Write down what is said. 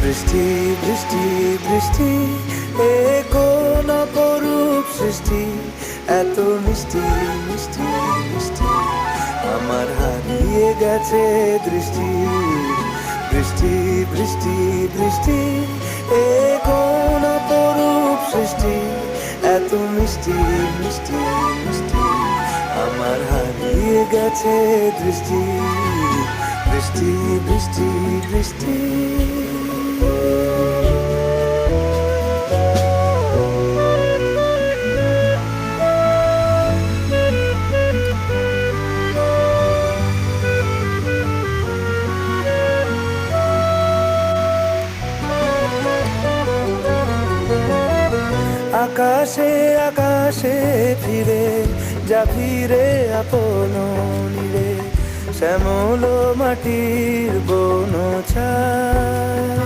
বৃষ্টি বৃষ্টি বৃষ্টি, এ কোন অপরূপ সৃষ্টি, এত মিষ্টি মিষ্টি মিষ্টি, আমার হারিয়ে গেছে দৃষ্টি। বৃষ্টি বৃষ্টি বৃষ্টি, এ কোন অপরূপ সৃষ্টি, এত মিষ্টি মিষ্টি মিষ্টি, আমার হারিয়ে গেছে দৃষ্টি। বৃষ্টি বৃষ্টি বৃষ্টি। আকাশে আকাশে ফিরে যা, ফিরে আপন নীড়ে, শ্যামল মাটির বন ছায়া।